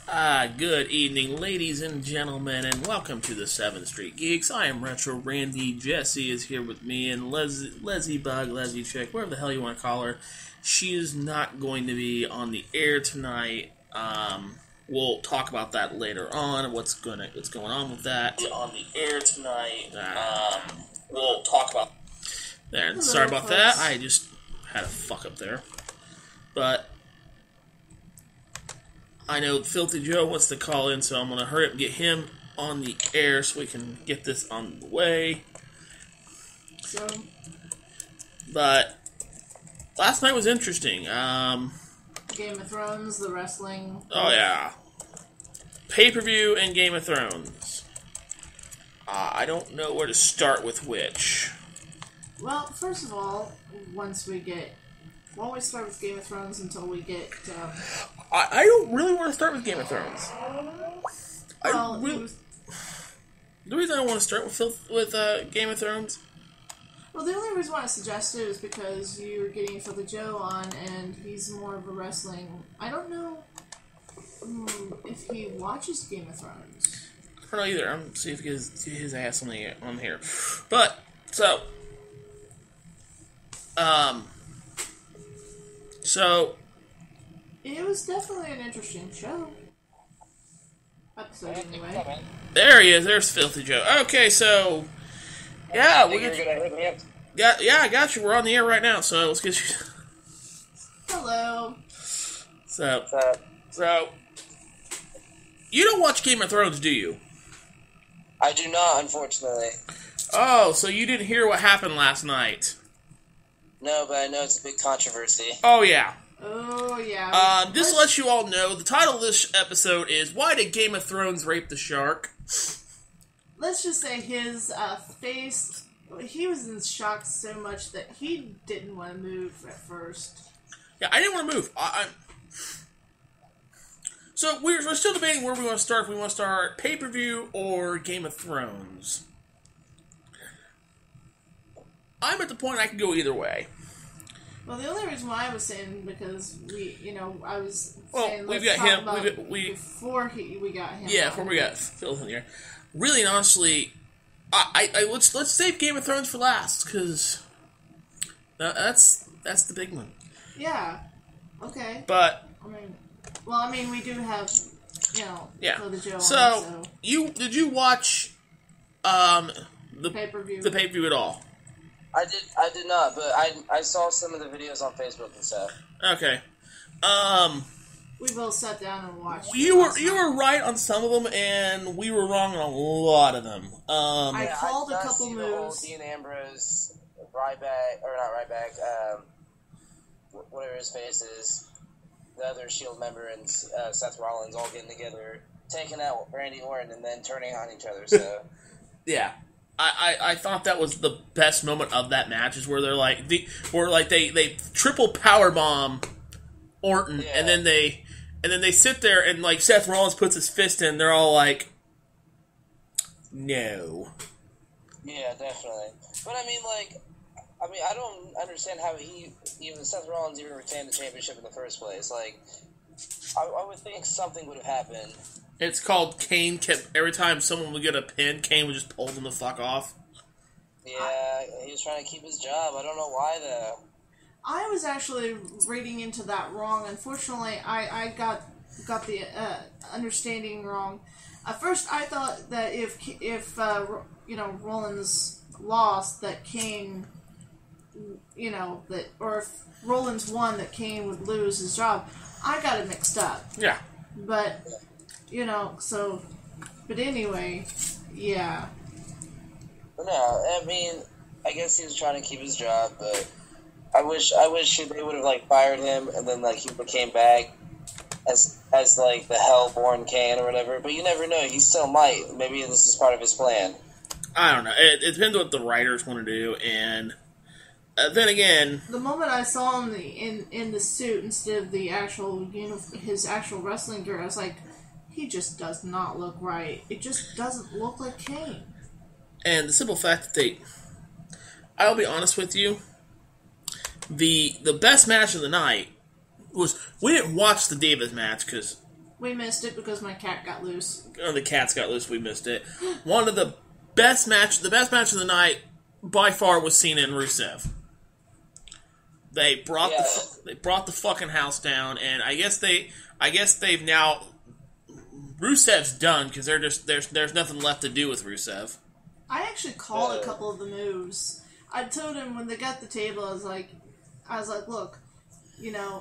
Good evening, ladies and gentlemen, and welcome to the 7th Street Geeks. I am Retro Randy. Jesse is here with me, and Leslie Bug, Leslie Chick, whatever the hell you want to call her. She is not going to be on the air tonight. We'll talk about that later on. What's going on with that on the air tonight? We'll talk about there. Hello, sorry about folks. that. I just had a fuck up there, but. I know Filthy Joe wants to call in, so I'm going to hurry up and get him on the air so we can get this on the way. But last night was interesting. Game of Thrones, the wrestling. Oh, yeah. Pay-per-view and Game of Thrones. I don't know where to start with which. Well, first of all, we'll always start with Game of Thrones until we get... I don't really want to start with Game of Thrones. The reason I want to start with Game of Thrones... Well, the only reason why I suggested it is because you were getting Filthy Joe on, and he's more of a wrestling... I don't know if he watches Game of Thrones. I don't know either. I'm going to see if he gets his ass on here. But, so... It was definitely an interesting show. Episode, anyway. There he is. There's Filthy Joe. Okay, so... Yeah, we You're gonna hit me up. Yeah, I got you. We're on the air right now, so let's get you... Hello. So... You don't watch Game of Thrones, do you? I do not, unfortunately. Oh, so you didn't hear what happened last night. No, but I know it's a big controversy. Oh, yeah. Oh, yeah. Just to let you all know, the title of this episode is Why Did Game of Thrones Rape the Shark? Let's just say his face, he was in shock so much that he didn't want to move at first. Yeah, I didn't want to move. So we're still debating where we want to start. If we want to start pay-per-view or Game of Thrones. I'm at the point I can go either way. Well, the only reason why I was saying because I was saying we've let's got talk him. about Before we got him. Yeah, before we got Phil in here. Really and honestly, let's save Game of Thrones for last because that's the big one. Yeah. Okay. But I mean, we do have yeah. the Joe. So did you watch the pay-per-view? The pay-per-view at all? I did not, but I saw some of the videos on Facebook and stuff. Okay. We both sat down and watched. You were right on some of them, and we were wrong on a lot of them. I called a couple moves. moves. The whole Dean Ambrose, whatever his face is, the other Shield member and Seth Rollins all getting together, taking out Randy Orton, and then turning on each other. So yeah. I thought that was the best moment of that match is where they triple powerbomb Orton, yeah. and then they sit there and like Seth Rollins puts his fist in, they're all like, no. Yeah, definitely. But I don't understand how Seth Rollins even retained the championship in the first place. Like, I would think something would have happened. It's called Kane kept... Every time someone would get a pin, Kane would just pull them the fuck off. Yeah, he was trying to keep his job. I don't know why, though. I was actually reading into that wrong. Unfortunately, I got the understanding wrong. At first, I thought that if Rollins lost, that Kane... or if Rollins won, that Kane would lose his job. I got it mixed up. Yeah. But... but anyway, yeah. No, I guess he was trying to keep his job, but I wish they would have fired him and then he came back as the Hellborn Kane or whatever. But you never know; he still might. Maybe this is part of his plan. I don't know. It depends what the writers want to do, and then again, the moment I saw him in the suit instead of the actual his actual wrestling gear, I was like. He just does not look right. It just doesn't look like Kane. And the simple fact that I'll be honest with you, the best match of the night was, we didn't watch the Davis match because We missed it because my cat got loose. Oh, the cats got loose. We missed it. One of the best match of the night by far was Cena and Rusev. They brought the fucking house down, and I guess they've now Rusev's done because there's nothing left to do with Rusev. I actually called a couple of the moves. I told him when they got the table, I was like, look,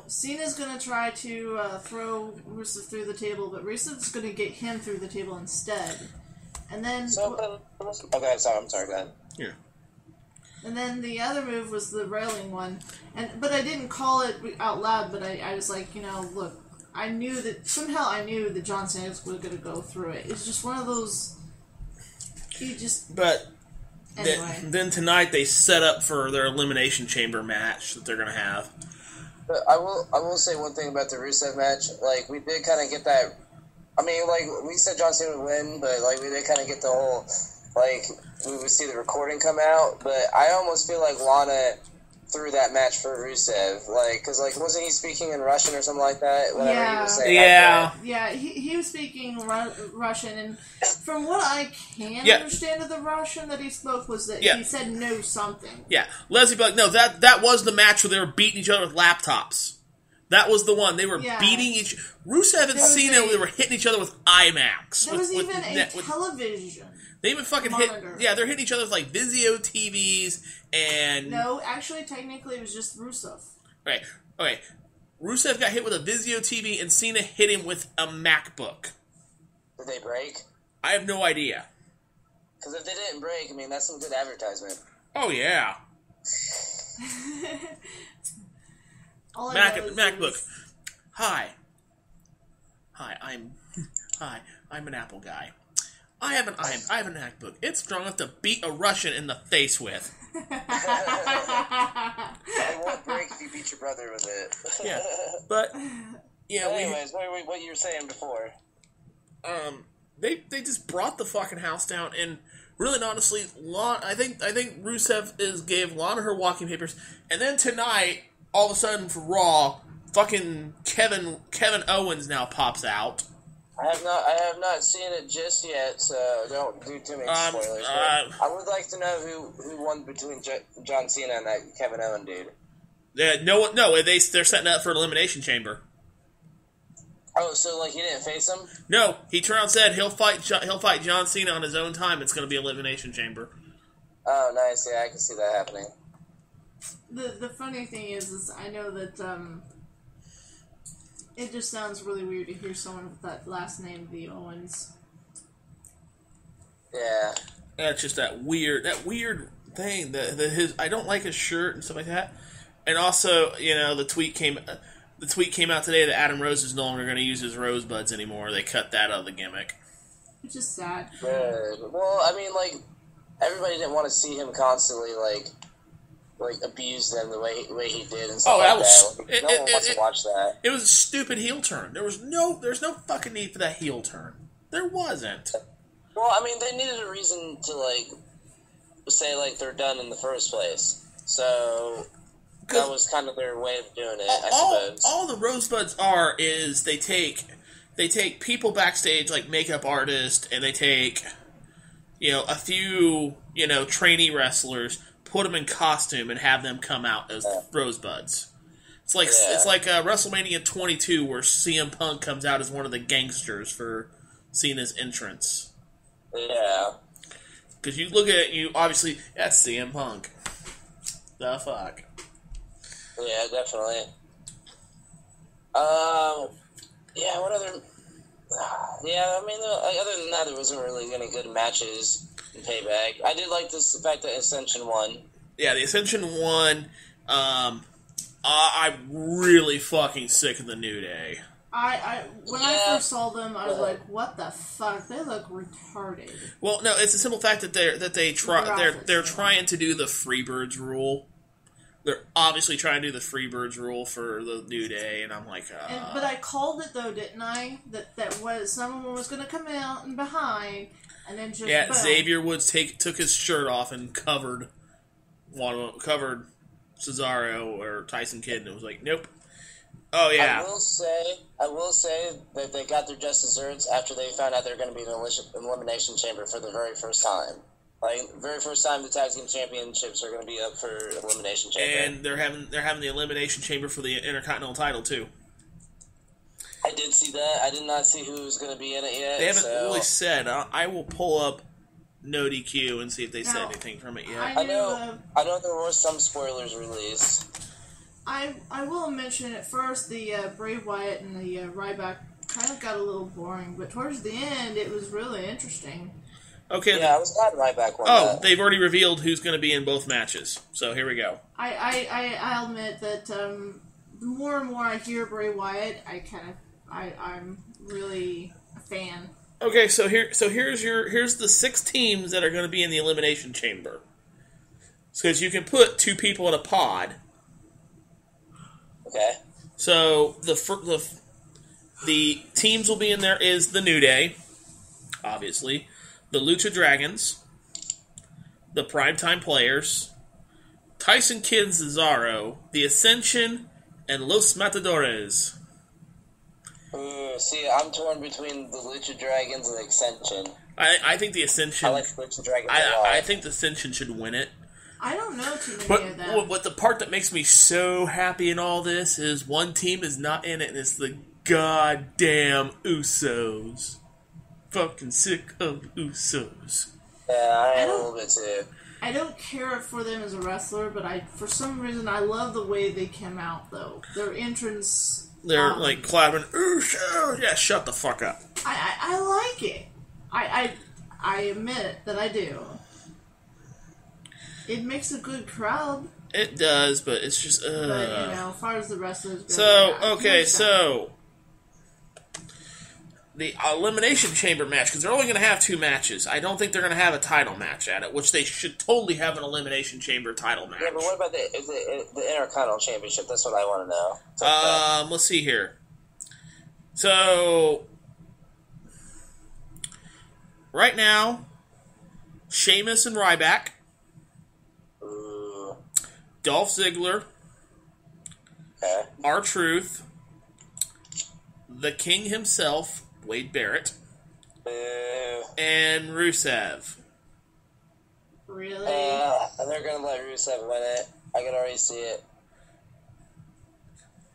Cena's gonna try to throw Rusev through the table, but Rusev's gonna get him through the table instead. And then okay, sorry, I'm sorry, go ahead. Yeah. And then the other move was the railing one, but I didn't call it out loud. But I was like, look, I knew that John Cena was going to go through it. It's just one of those. But anyway. then tonight they set up for their Elimination Chamber match that they're going to have. But I will say one thing about the Rusev match. Like, we did kind of get that. I mean, like, we said John Cena would win, but like we did kind of get the whole, like, we would see the recording come out. But I almost feel like Lana threw that match for Rusev, like, because, like, wasn't he speaking in Russian or something like that? Whatever he was saying. Yeah, he was speaking Russian, and from what I can understand of the Russian that he spoke was that he said no something. Yeah, Leslie Bug. No, that was the match where they were beating each other with laptops. That was the one. They were beating each... Rusev and Cena, they were hitting each other with IMAX. There was even a television. They even fucking monitor. Yeah, they're hitting each other with, like, Vizio TVs and... No, actually, technically, it was just Rusev. Right. Okay. Rusev got hit with a Vizio TV, and Cena hit him with a MacBook. Did they break? I have no idea. Because if they didn't break, I mean, that's some good advertisement. Oh, yeah. MacBook. Hi, I'm an Apple guy. I have an MacBook. It's strong enough to beat a Russian in the face with. It won't break if you beat your brother with it. Yeah, but anyways, what you were saying before? They just brought the fucking house down, and really and honestly, I think Rusev gave Lana her walking papers, and then tonight, all of a sudden for Raw, fucking Kevin Owens now pops out. I have not seen it just yet, so don't do too many spoilers. I would like to know who won between John Cena and that Kevin Owens dude. They're setting up for an Elimination Chamber. Oh, so like he didn't face him? No, he turned around and said he'll fight John Cena on his own time. It's going to be Elimination Chamber. Oh, nice. Yeah, I can see that happening. The funny thing is I know that it just sounds really weird to hear someone with that last name, the Owens. Yeah. That's just that weird thing. I don't like his shirt and stuff like that. And also, the tweet came out today that Adam Rose is no longer going to use his rosebuds anymore. They cut that out of the gimmick. Which is sad. Good. Well, I mean, like, everybody didn't want to see him constantly, like abuse them the way he did and stuff no one wants to watch that. It was a stupid heel turn. There's no fucking need for that heel turn. There wasn't. Well, I mean, they needed a reason to, like, say, like, they're done in the first place. So that was kind of their way of doing it, I suppose. All the rosebuds are is they take people backstage, like makeup artists, and they take, a few, trainee wrestlers, put them in costume, and have them come out as rosebuds. It's like WrestleMania 22, where CM Punk comes out as one of the gangsters for Cena's entrance. Yeah. Because you look at it, obviously, that's CM Punk. The fuck? Yeah, definitely. Yeah, what other... Yeah, I mean, other than that, there wasn't really any good matches in Payback. I did like the fact that Ascension won. Yeah, the Ascension won. I'm really fucking sick of the New Day. When I first saw them, I was like, "What the fuck? They look retarded." Well, no, it's a simple fact that they're trying to do the Freebirds rule. They're obviously trying to do the Freebirds rule for the New Day, and I'm like, but I called it though, didn't I? That was someone was going to come out and behind, and then just boom. Xavier Woods took his shirt off and covered Cesaro or Tyson Kidd, and it was like, nope. Oh yeah. I will say that they got their just desserts after they found out they were going to be in an elimination chamber for the very first time. Like, very first time the tag team championships are going to be up for elimination chamber. And they're having the elimination chamber for the Intercontinental title too. I did see that. I did not see who was going to be in it yet. They haven't really said. I will pull up No DQ and see if they said anything from it yet. I know there were some spoilers released. I will mention at first the Bray Wyatt and the Ryback kind of got a little boring, but towards the end it was really interesting. Okay. Yeah, I was glad Ryback won. Oh, they've already revealed who's going to be in both matches. So here we go. I'll admit that the more and more I hear Bray Wyatt, I'm really a fan. Okay, so here's the 6 teams that are going to be in the elimination chamber. Because you can put 2 people in a pod. Okay. So the teams will be in there is the New Day, obviously, the Lucha Dragons, the Primetime Players, Tyson Kidd and Cesaro, the Ascension, and Los Matadores. See, I'm torn between the Lucha Dragons and the Ascension. I think the Ascension. I like the Lucha Dragons a lot. I think the Ascension should win it. I don't know too many of them. But the part that makes me so happy in all this is one team is not in it, and it's the goddamn Usos. Fucking sick of Usos. Yeah, I am a little bit too. I don't care for them as a wrestler, but for some reason I love the way they came out, though. Their entrance... They're like clapping, Usos! Yeah, shut the fuck up. I like it. I admit that I do. It makes a good crowd. It does, but it's just... But, as far as the wrestlers go... So, the Elimination Chamber match, because they're only going to have 2 matches. I don't think they're going to have a title match at it, which they should totally have an Elimination Chamber title match. Yeah, but what about the Intercontinental Championship? That's what I want to know. Let's see here. So, right now, Sheamus and Ryback, Dolph Ziggler, okay. R-Truth, the King himself, Wade Barrett, and Rusev. Really? They're going to let Rusev win it. I can already see it.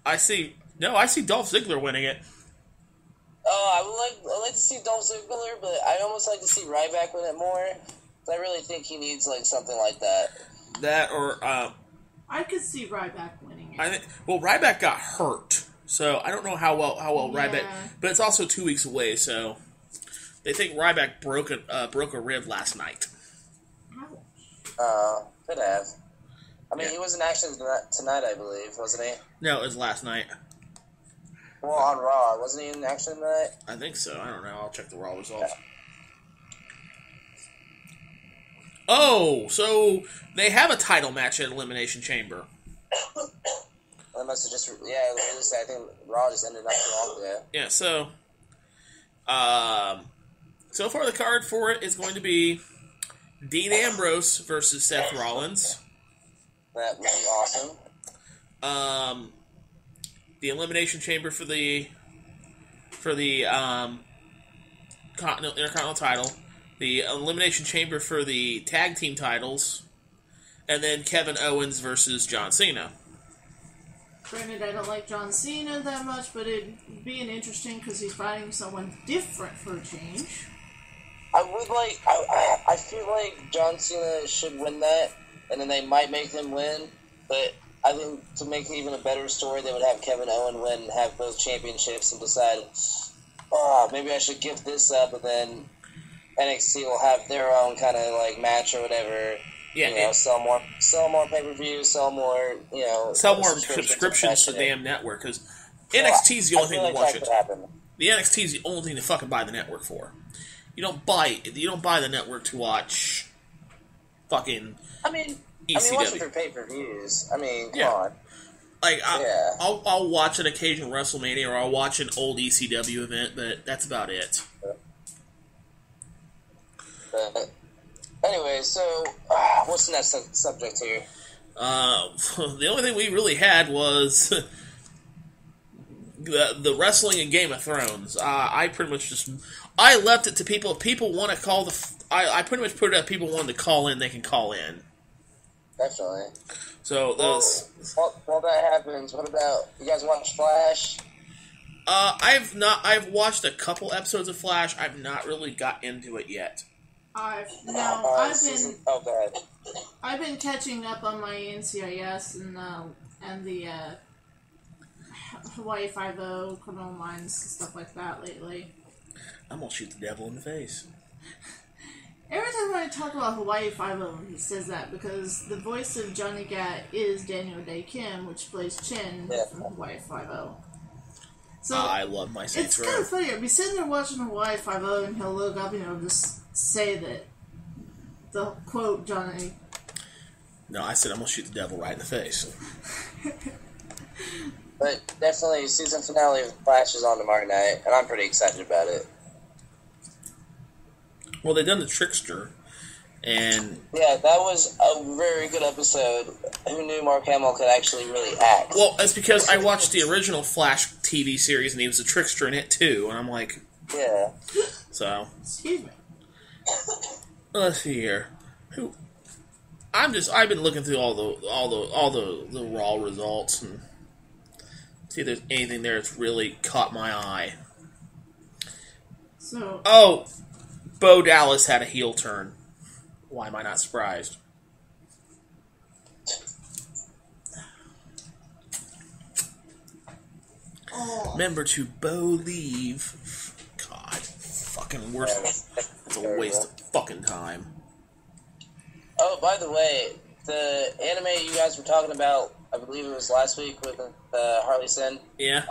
I see Dolph Ziggler winning it. Oh, I like to see Dolph Ziggler, but I almost like to see Ryback win it more. I really think he needs like something like that. That or I could see Ryback winning it. Ryback got hurt, so I don't know how well Ryback. But it's also 2 weeks away, so they think Ryback broke a rib last night. Could have. I mean, he was in action tonight, I believe, wasn't he? No, it was last night. Well, on Raw, wasn't he in action tonight? I think so. I don't know. I'll check the Raw results. Yeah. Oh, so they have a title match at Elimination Chamber. They must have just... Yeah, I think Raw just ended not too long ago. Yeah, so... so far the card for it is going to be Dean Ambrose versus Seth Rollins. That would be awesome. The Elimination Chamber for the Intercontinental title. The Elimination Chamber for the Tag Team titles. And then Kevin Owens versus John Cena. Granted, I don't like John Cena that much, but it'd be interesting because he's fighting someone different for a change. I feel like John Cena should win that, and then they might make him win, but I think to make it even a better story, they would have Kevin Owens win and have both championships and decide, maybe I should give this up, and then NXT will have their own kind of like match or whatever. Yeah, sell more pay-per-views, sell more subscriptions to the damn network, because NXT is the only thing to watch it. The NXT is the only thing to fucking buy the network for. You don't buy the network to watch fucking ECW. Watch it for pay-per-views. Come on. Like, I'll watch an occasional WrestleMania, or I'll watch an old ECW event, but that's about it. Anyway, so what's the next subject here? The only thing we really had was the wrestling in Game of Thrones. I pretty much I left it to people. If people want to call I pretty much put it up. People wanting to call in, they can call in. Definitely. So those. While that happens, what about you guys watch Flash? I've watched a couple episodes of Flash. I've not really got into it yet. I've been catching up on my NCIS and the Hawaii Five-0, Criminal Minds, and stuff like that lately. I'm gonna shoot the devil in the face. Every time I talk about Hawaii Five-0, he says that because the voice of Johnny Gat is Daniel Day Kim, which plays Chin from Hawaii Five-0. So I love my Saints Row. It's kind of funny. I'll be sitting there watching Hawaii Five-0, and he'll look up and he'll just say that the quote Johnny. No, I said I'm gonna shoot the devil right in the face. But definitely, season finale of Flash is on tomorrow night, and I'm pretty excited about it. Well, they done the Trickster, and yeah, that was a very good episode. Who knew Mark Hamill could actually really act? Well, it's because I watched the original Flash TV series, and he was a trickster in it too, and I'm like, yeah. So, excuse me. Let's see here. I've been looking through all the raw results and see if there's anything there that's really caught my eye. So, Bo Dallas had a heel turn. Why am I not surprised? Remember to believe. God, fucking worst. It's a waste of fucking time. Oh, by the way, the anime you guys were talking about, I believe it was last week with Harley Sin. Yeah.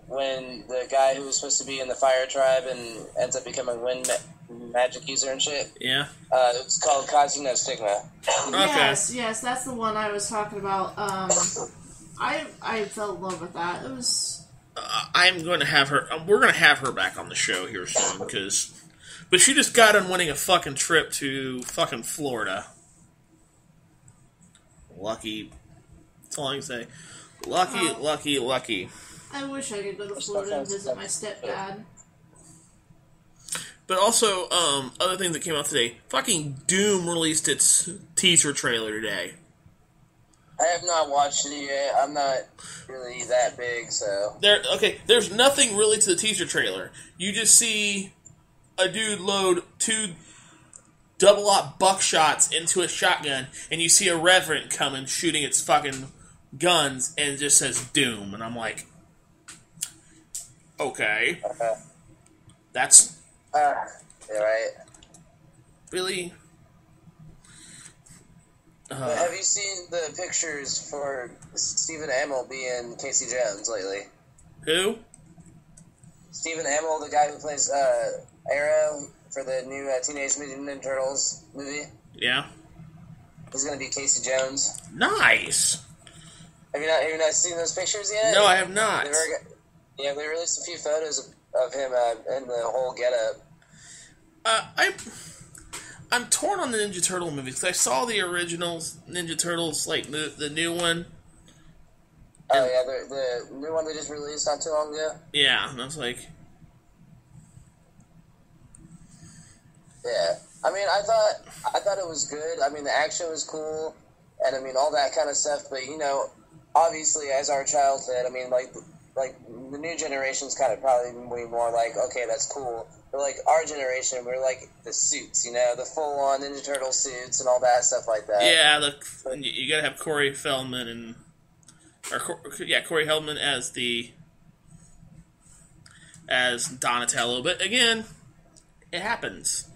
When the guy who was supposed to be in the Fire Tribe and ends up becoming wind magic user and shit. Yeah. It's called Kazu no Stigma. Yes, that's the one I was talking about. I fell in love with that. It was. I'm going to have her. We're going to have her back on the show here soon but she just got on winning a fucking trip to fucking Florida. Lucky. That's all I can say. Lucky. I wish I could go to Florida and visit my stepdad. But also, other things that came out today. Fucking Doom released its teaser trailer today. I have not watched it yet. I'm not really that big, so... There's nothing really to the teaser trailer. You just see a dude load 2 double-aught buckshots into a shotgun, and you see a reverend coming shooting its fucking guns, and it just says Doom. And I'm like, okay. That's... yeah, right. Really? Have you seen the pictures for Stephen Amell being Casey Jones lately? Who? Stephen Amell, the guy who plays Arrow for the new Teenage Mutant Ninja Turtles movie. Yeah. He's going to be Casey Jones. Nice. Have you not seen those pictures yet? No, I have not. They released a few photos of him in the whole getup. I'm torn on the Ninja Turtle movies because I saw the original Ninja Turtles, like the new one. Oh yeah, the new one they just released not too long ago. Yeah, and I was like, yeah. I mean, I thought it was good. I mean, the action was cool, and I mean all that kind of stuff. But obviously, as our childhood, I mean, like the new generation's kind of probably way more like, okay, that's cool. But like our generation, we're like the suits, the full-on Ninja Turtle suits and all that stuff like that. Yeah, you gotta have Corey Feldman Corey Feldman as Donatello. But again, it happens.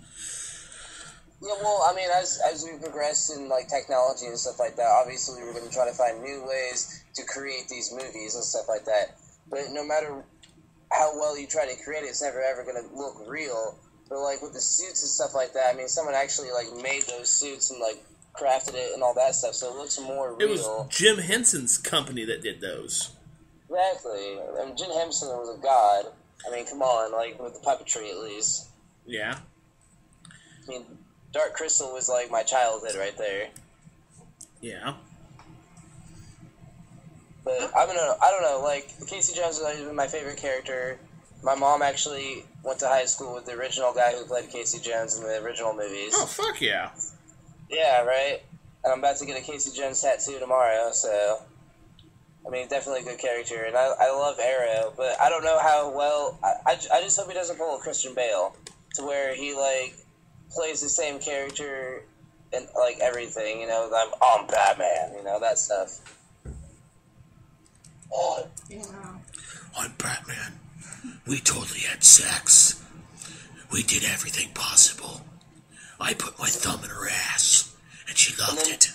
Yeah, well, I mean, as we progress in like technology and stuff like that, obviously we're going to try to find new ways to create these movies and stuff like that. But no matter how well you try to create it, it's never ever going to look real. But like with the suits and stuff like that, I mean, someone actually like made those suits and like crafted it and all that stuff, so it looks more real. It was Jim Henson's company that did those. Exactly. I mean, Jim Henson was a god. I mean, come on, like with the puppetry at least. Yeah. I mean, Dark Crystal was like my childhood right there. Yeah. But I don't know. Like Casey Jones has always been my favorite character. My mom actually went to high school with the original guy who played Casey Jones in the original movies. Oh, fuck yeah. Yeah, right? And I'm about to get a Casey Jones tattoo tomorrow, so... I mean, definitely a good character. And I love Arrow, but I don't know how well... I just hope he doesn't pull a Christian Bale to where he, like, plays the same character in, like, everything, you know? I'm Batman, you know, that stuff. Yeah. I'm Batman. We totally had sex. We did everything possible. I put my thumb in her ass, and she loved it.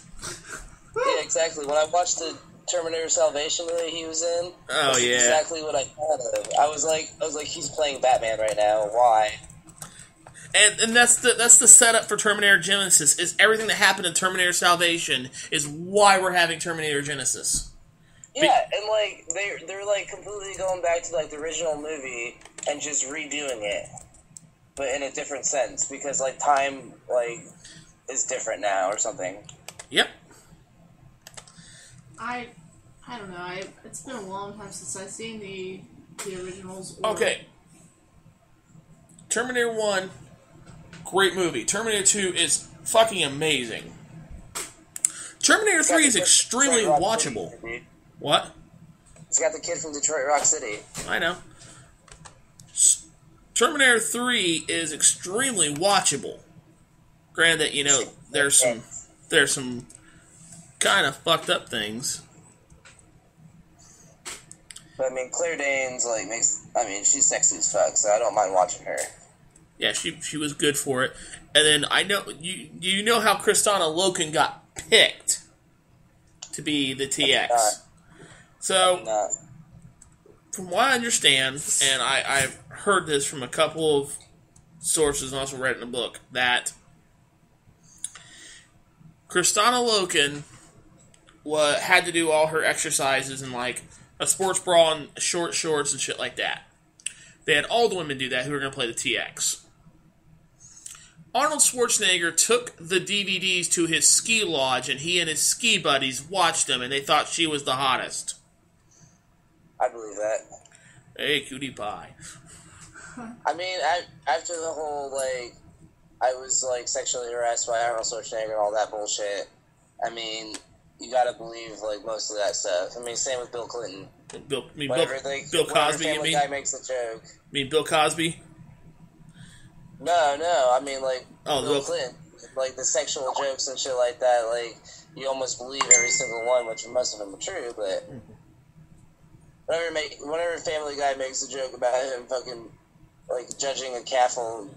Yeah, exactly. When I watched the Terminator Salvation movie he was in, that's exactly what I thought of. I was like, he's playing Batman right now. Why? And that's the setup for Terminator Genesis. Is everything that happened in Terminator Salvation is why we're having Terminator Genesis. Yeah, and like they're like completely going back to like the original movie and just redoing it, but in a different sense because like time like is different now or something. Yep. I don't know. It's been a long time since I've seen the originals. Okay. Terminator 1, great movie. Terminator 2 is fucking amazing. Terminator 3 is extremely watchable. What? He's got the kid from Detroit Rock City. I know. Terminator 3 is extremely watchable. Granted, you know, there's some kind of fucked up things. But I mean, Claire Danes she's sexy as fuck, so I don't mind watching her. Yeah, she was good for it. And then I know you know how Kristanna Loken got picked to be the TX. So, from what I understand, and I've heard this from a couple of sources and also read it in a book, that Kristanna Loken had to do all her exercises in, like, a sports bra and short shorts and shit like that. They had all the women do that who were going to play the TX. Arnold Schwarzenegger took the DVDs to his ski lodge, and he and his ski buddies watched them, and they thought she was the hottest. I believe that. Hey, cutie pie. I mean, after the whole, like, I was, like, sexually harassed by Arnold Schwarzenegger and all that bullshit, I mean, you gotta believe, like, most of that stuff. I mean, same with Bill Clinton. Bill Cosby, you mean? Guy makes a joke. You mean Bill Cosby? No, I mean, like, Bill look. Clinton. Like, the sexual jokes and shit like that, like, you almost believe every single one, which most of them are true, but... Whenever Family Guy makes a joke about him fucking, like, judging a Caffle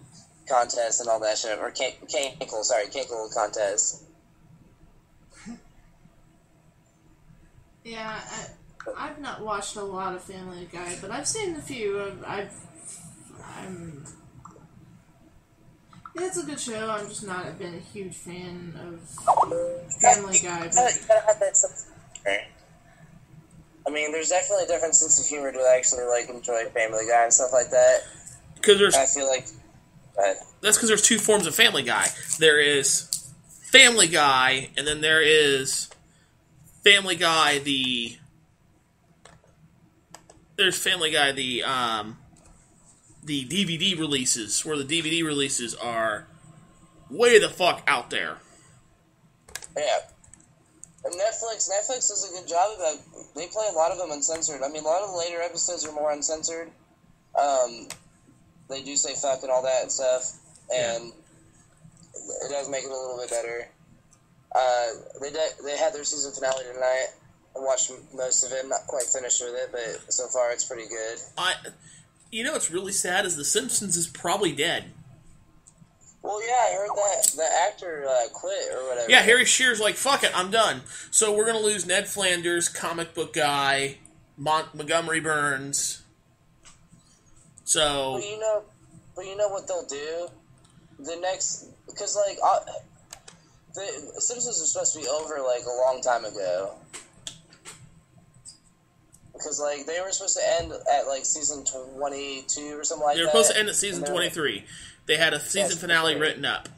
contest and all that shit, or Cankle contest. Yeah, I've not watched a lot of Family Guy, but I've seen a few. It's a good show. I'm just not been a huge fan of Family Guy. But... You gotta have that sense of humor. I mean, there's definitely a different sense of humor to actually, like, enjoy Family Guy and stuff like that. I feel like... That's because there's two forms of Family Guy. There is Family Guy, and then there is Family Guy There's Family Guy the DVD releases, where the DVD releases are way the fuck out there. Yeah. And Netflix does a good job of that. They play a lot of them uncensored. I mean, a lot of the later episodes are more uncensored. They do say fuck and all that and stuff, and it does make it a little bit better. They had their season finale tonight. I watched most of it. Not quite finished with it, but so far it's pretty good. You know what's really sad is The Simpsons is probably dead. Well, yeah, I heard that the actor quit or whatever. Yeah, Harry Shearer's like, fuck it, I'm done. So we're going to lose Ned Flanders, comic book guy, Montgomery Burns. So... But you know what they'll do? Because, like, the Simpsons are supposed to be over, like, a long time ago. Because, like, they were supposed to end at, like, season 22 or something like that. They were supposed to end at season 23. They had a season finale written up.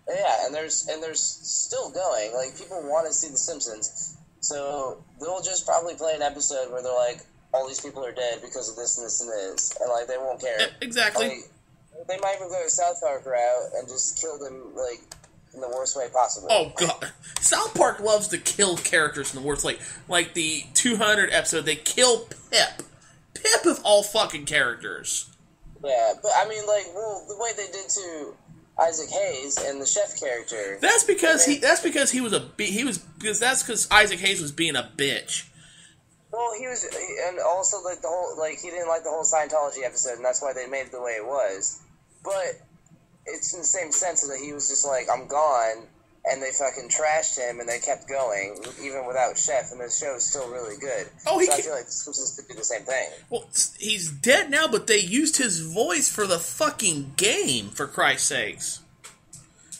Yeah, and there's still going. Like, people want to see The Simpsons. So they'll just probably play an episode where they're like, all these people are dead because of this and this and this, and like they won't care. Exactly. Like, they might even go to South Park route and just kill them like in the worst way possible. Oh god, South Park loves to kill characters in the worst. Like the 200 episode, they kill Pip. Pip of all fucking characters. Yeah, but I mean, like, well, the way they did to Isaac Hayes and the chef character. That's because because Isaac Hayes was being a bitch. Well, he was, and also like the whole, like he didn't like the whole Scientology episode, and that's why they made it the way it was. But it's in the same sense that he was just like, I'm gone, and they fucking trashed him, and they kept going even without Chef, and the show is still really good. Oh, I feel like Simpsons could do the same thing. Well, he's dead now, but they used his voice for the fucking game. For Christ's sakes,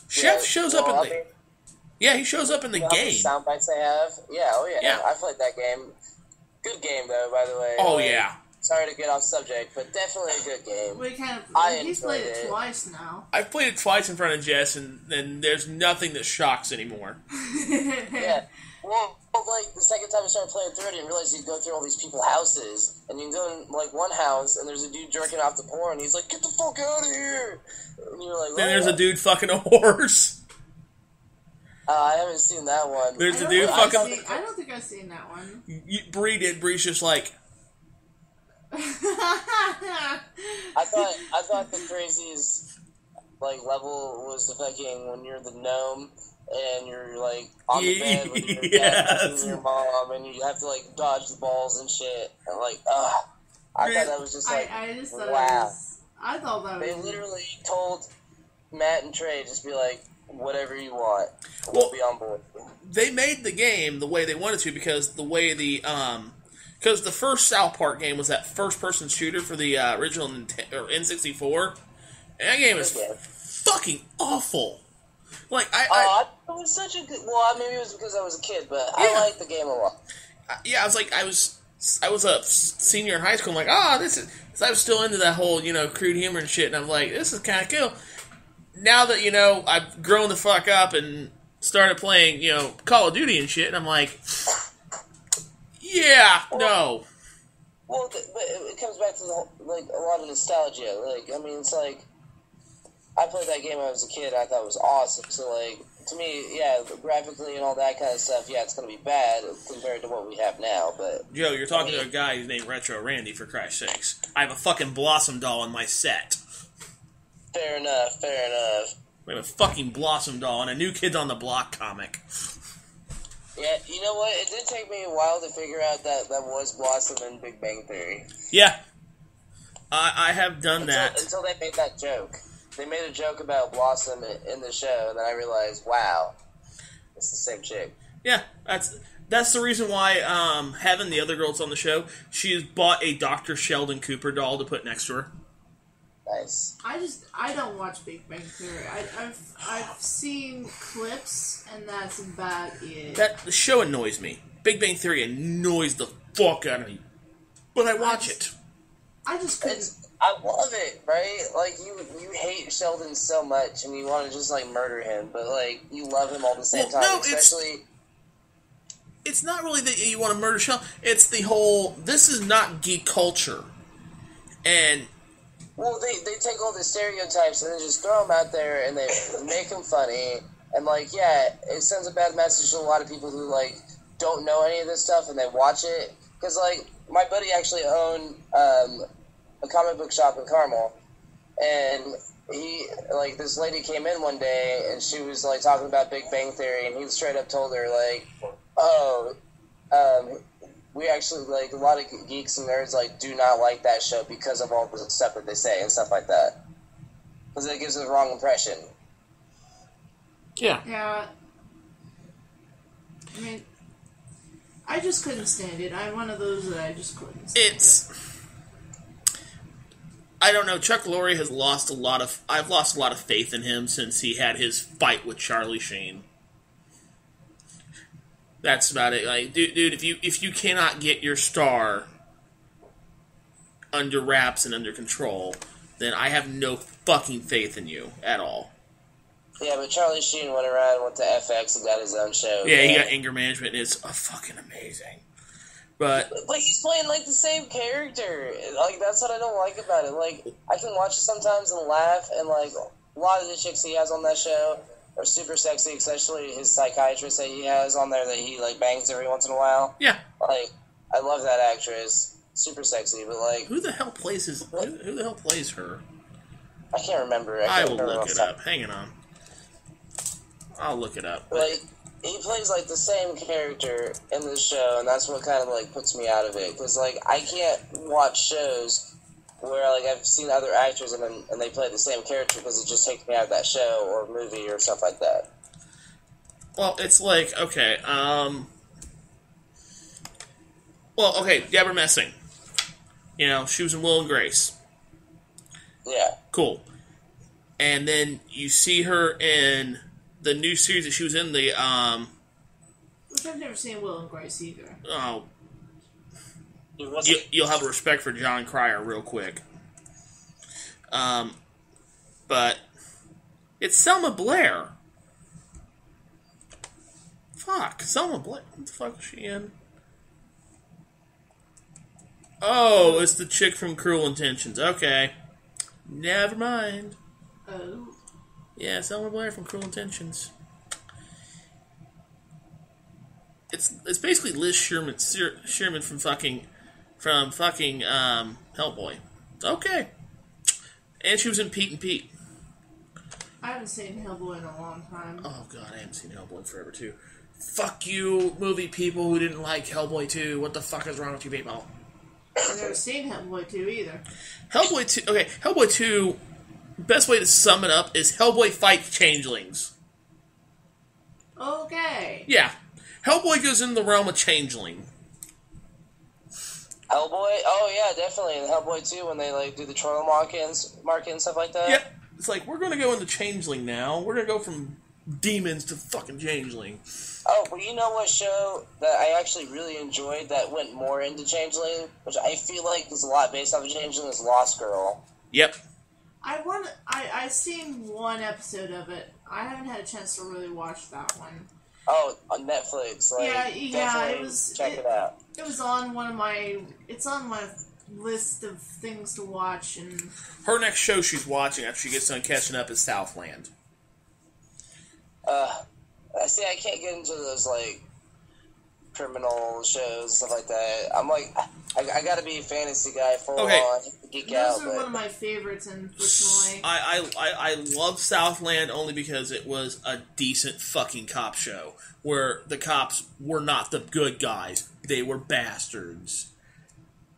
Chef shows up in the. Yeah, he shows up in the game. Sound bites they have. Yeah, oh yeah. I played that game. Good game, though, by the way. Oh, yeah. Sorry to get off subject, but definitely a good game. He's played it twice now. I've played it twice in front of Jess, and there's nothing that shocks anymore. Yeah. Well, like, the second time I started playing through it, I didn't realize you'd go through all these people's houses, and you can go in, like, one house, and there's a dude jerking off the porn, and he's like, get the fuck out of here! And you're like, then there's a dude fucking a horse. I haven't seen that one. There's a dude fucking... I don't think I've seen that one. Bree did. Bree's just like... I thought the craziest, like, level was the fucking when you're the gnome, and you're, like, on the bed with your dad and your mom, and you have to, like, dodge the balls and shit. And, like, I thought that was just, like, wow. I thought that was... They literally told Matt and Trey, just be like, whatever you want. We'll be on board. They made the game the way they wanted to because the way because the first South Park game was that first-person shooter for the original N64, and that game is fucking awful. Like it was such a good. Well, maybe it was because I was a kid, but I liked the game a lot. Yeah, I was a senior in high school. I'm like, this is. I was still into that whole crude humor and shit, and I'm like, this is kind of cool. Now that, I've grown the fuck up and started playing, Call of Duty and shit, and I'm like, no. Well, but it comes back to, a lot of nostalgia. Like, I mean, it's like, I played that game when I was a kid, and I thought it was awesome. So, like, to me, graphically and all that kind of stuff, it's going to be bad compared to what we have now, but... Joe, you're talking to a guy who's named Retro Randy, for Christ's sakes. I have a fucking Blossom doll in my set. Fair enough. We have a fucking Blossom doll and a New Kids on the Block comic. Yeah, you know what? It did take me a while to figure out that was Blossom in Big Bang Theory. Yeah. I have done that. Until they made that joke. They made a joke about Blossom in the show, and then I realized, wow, it's the same chick. Yeah, that's the reason why Heaven, the other girl that's on the show, she has bought a Dr. Sheldon Cooper doll to put next to her. Nice. I don't watch Big Bang Theory. I've seen clips, and that's about it. The show annoys me. Big Bang Theory annoys the fuck out of me. But I watch it. I just couldn't. I love it, right? Like, you hate Sheldon so much, and you want to just, like, murder him, but, like, you love him all at the same time, no, especially... It's not really that you want to murder Sheldon. It's the whole, this is not geek culture. And... Well, they take all the stereotypes and then just throw them out there, and they make them funny, and, like, it sends a bad message to a lot of people who, like, don't know any of this stuff, and they watch it, because, like, my buddy actually owned, a comic book shop in Carmel, and this lady came in one day, and she was, like, talking about Big Bang Theory, and he straight up told her, like, we actually, like, a lot of geeks and nerds, like, do not like that show because of all the stuff that they say and stuff like that. Because it gives it the wrong impression. Yeah. Yeah. I mean, I just couldn't stand it. I'm one of those that I just couldn't stand it. I don't know. Chuck Lorre has lost I've lost a lot of faith in him since he had his fight with Charlie Sheen. That's about it. Like, dude, if you cannot get your star under wraps and under control, then I have no fucking faith in you at all. Yeah, but Charlie Sheen went around, went to FX, and got his own show. Yeah, he got anger management. And it's fucking amazing. But he's playing like the same character. Like that's what I don't like about it. Like I can watch it sometimes and laugh, and like a lot of the chicks he has on that show are super sexy, especially his psychiatrist that he has on there that he like bangs every once in a while. yeah, Like I love that actress, super sexy. But like, who the hell plays her? I can't remember. I will look it up. Hang on, I'll look it up. Like he plays like the same character in this show, and that's what kind of like puts me out of it. Because like I can't watch shows where like I've seen other actors and they play the same character because it just takes me out of that show or movie or stuff like that. Well, it's like okay, Deborah Messing. You know, she was in Will and Grace. Yeah. Cool. And then you see her in the new series that she was in, the which I've never seen Will and Grace either. oh, you'll have a respect for John Cryer real quick. But it's Selma Blair. Fuck, Selma Blair. What the fuck is she in? Oh, it's the chick from Cruel Intentions. Okay. Never mind. Oh. Yeah, Selma Blair from Cruel Intentions. It's basically Liz Sherman from fucking Hellboy. Okay. And she was in Pete and Pete. I haven't seen Hellboy in a long time. Oh god, I haven't seen Hellboy forever too. Fuck you, movie people who didn't like Hellboy 2. What the fuck is wrong with you people? I've never seen Hellboy 2 either. Hellboy 2, okay, Hellboy 2, best way to sum it up is Hellboy fights changelings. Okay. Yeah. Hellboy goes in the realm of changeling. Hellboy? Oh yeah, definitely. In Hellboy 2 when they like do the Troll market and stuff like that. Yep. It's like, we're gonna go into changeling now. We're gonna go from demons to fucking changeling. Oh, but you know what show that I actually really enjoyed that went more into changeling, which I feel like is a lot based off of changeling, is Lost Girl. Yep. I seen one episode of it. I haven't had a chance to really watch that one. Oh, on Netflix. Like, yeah, it was. Check it out. It was on one of my. It's on my list of things to watch, and Her next show she's watching after she gets done catching up is Southland. See, I can't get into those like criminal shows and stuff like that. I'm like, I gotta be a fantasy guy full on, geek out. Those are one of my favorites, unfortunately. I love Southland only because it was a decent fucking cop show where the cops were not the good guys; they were bastards.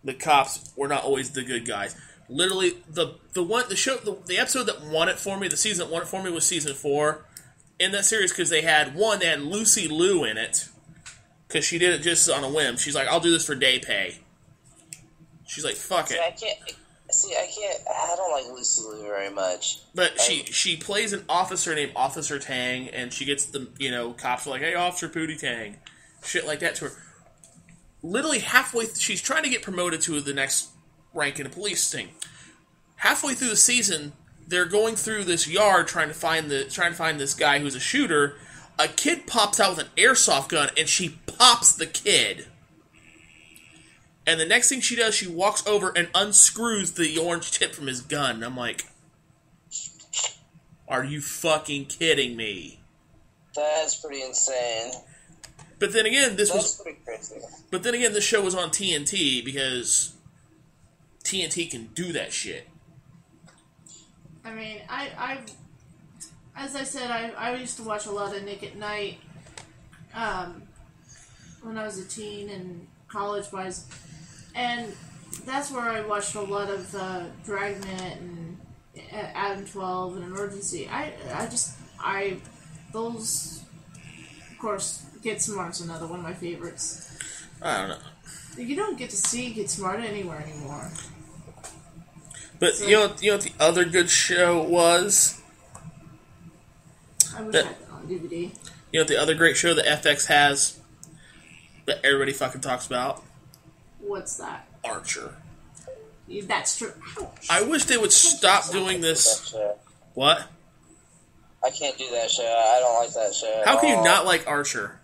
The cops were not always the good guys. Literally, the episode that won it for me, the season that won it for me was season 4 in that series because they had Lucy Liu in it. Because she did it just on a whim. She's like, I'll do this for day pay. She's like, fuck it. I don't like Lucy Liu very much. But she plays an officer named Officer Tang, and she gets the, cops are like, hey, Officer Pootie Tang. Shit like that to her. Literally halfway, she's trying to get promoted to the next rank in a police thing. Halfway through the season, they're going through this yard trying to find this guy who's a shooter. A kid pops out with an airsoft gun, and she pops the kid. And the next thing she does, she walks over and unscrews the orange tip from his gun. And I'm like, are you fucking kidding me? That's pretty insane. But then again, That's pretty crazy. But then again, this show was on TNT because TNT can do that shit. I mean, as I said, I used to watch a lot of Nick at Night when I was a teen and college-wise. And that's where I watched a lot of Dragnet and Adam 12 and Emergency. Those, of course, Get Smart's another one of my favorites. I don't know. You don't get to see Get Smart anywhere anymore. But so, you know what the other good show was? I wish I had it on DVD. You know what the other great show that FX has that everybody fucking talks about? What's that? Archer. That's true. Ouch. I wish they would stop doing this. What? I can't do that show. I don't like that show. How can you not like Archer?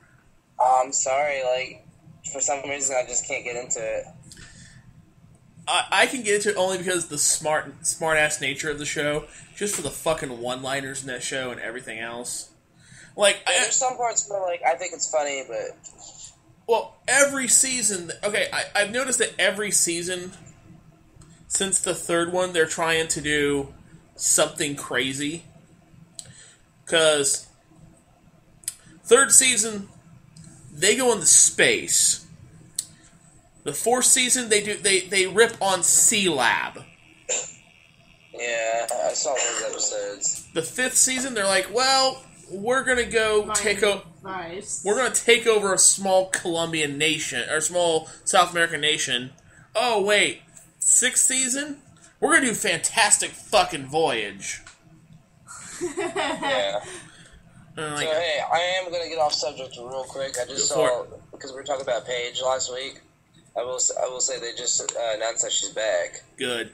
I'm sorry. Like, for some reason, I just can't get into it. I can get into it only because of the smart-ass nature of the show, just for the fucking one-liners in that show and everything else. Like, there's some parts where, like, I think it's funny, but... Well, every season... Okay, I've noticed that every season, since the third one, they're trying to do something crazy. Because third season, they go into space. The fourth season, they rip on C-Lab. Yeah, I saw those episodes. The fifth season, they're like, well, we're gonna go take over. We're gonna take over a small Colombian nation or small South American nation. Oh wait, sixth season, we're gonna do Fantastic Fucking Voyage. Yeah. Like, so hey, I am gonna get off subject real quick. I just saw, because we were talking about Paige last week. I will say they just announced that she's back. Good.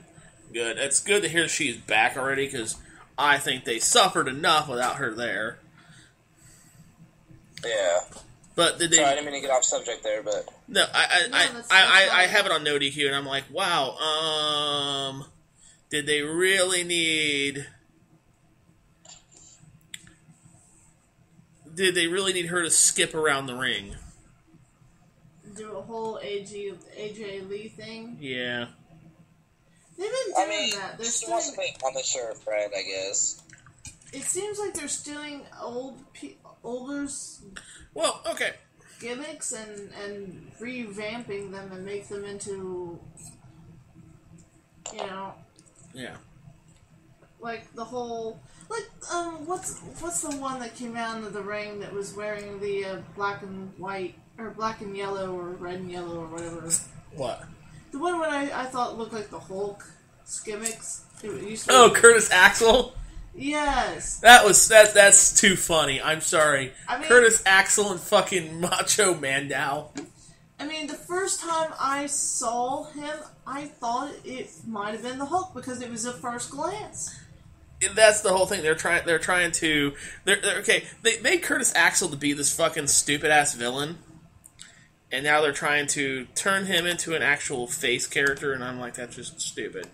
It's good to hear she's back already, because I think they suffered enough without her there. Yeah. But did they? Sorry, I didn't mean to get off subject there, but no, I have it on no DQ, and I'm like, wow. Did they really need? Did they really need her to skip around the ring? Do a whole AJ Lee thing? Yeah. They've been doing that. They're she wants to make Amish her friend, I guess. It seems like they're stealing older's Well, okay. gimmicks and revamping them and make them into, Yeah. like the whole, what's the one that came out into the ring that was wearing the black and white, or black and yellow, or red and yellow, or whatever? What? The one where I thought looked like the Hulk gimmicks. It used to be Curtis Axel? Yes. That's too funny. I'm sorry. I mean, Curtis Axel and fucking Macho Mandow. I mean, the first time I saw him, I thought it might have been the Hulk because it was a first glance. That's the whole thing. They're trying to. Okay. They made Curtis Axel to be this fucking stupid ass villain, and now they're trying to turn him into an actual face character, and I'm like, that's just stupid.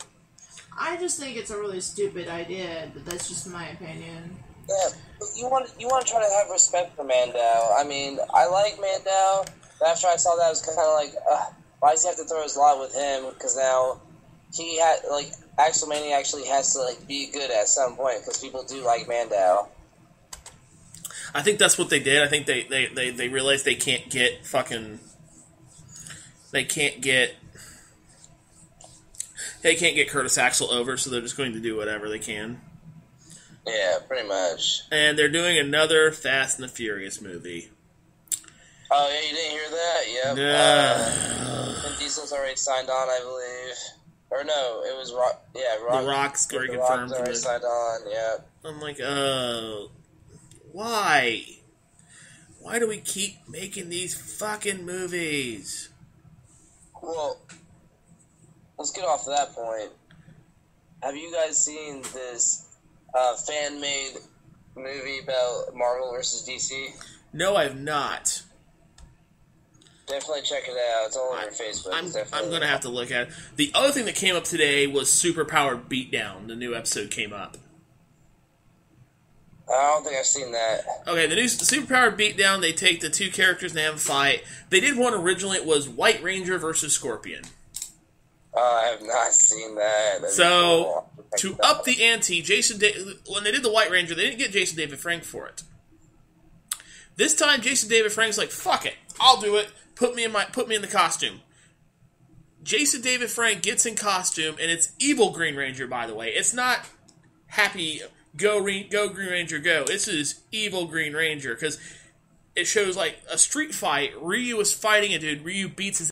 I just think it's a really stupid idea, but that's just my opinion. Yeah, but you want to try to have respect for Mandow. I mean, I like Mandow, but after I saw that, I was kind of like, why does he have to throw his lot with him? Because now he had, like, Axelmania actually has to, like, be good at some point, because people do like Mandow. I think that's what they did. I think they realized they can't get fucking... They can't get Curtis Axel over, so they're just going to do whatever they can. Yeah, pretty much. And they're doing another Fast and the Furious movie. Oh, yeah, you didn't hear that? Yep. Vin Diesel's already signed on, I believe. Or no, it was Rock. Yeah, Rock. The Rock's already confirmed. Already signed on, yeah. I'm like, why? Why do we keep making these fucking movies? Well, let's get off of that point. Have you guys seen this fan-made movie about Marvel versus DC? No, I have not. Definitely check it out. It's all over Facebook. I'm going to have to look at it. The other thing that came up today was Superpowered Beatdown. The new episode came up. I don't think I've seen that. Okay, the new Superpowered Beatdown, they take the two characters and they have a fight. They did one originally. It was White Ranger versus Scorpion. I have not seen that. So, to up the ante, when they did the White Ranger, they didn't get Jason David Frank for it. This time, Jason David Frank's like, fuck it, I'll do it. Put me in the costume. Jason David Frank gets in costume, and it's evil Green Ranger, by the way. It's not happy, go Green Ranger, go. This is evil Green Ranger, because it shows, like, a street fight. Ryu is fighting a dude. Ryu beats his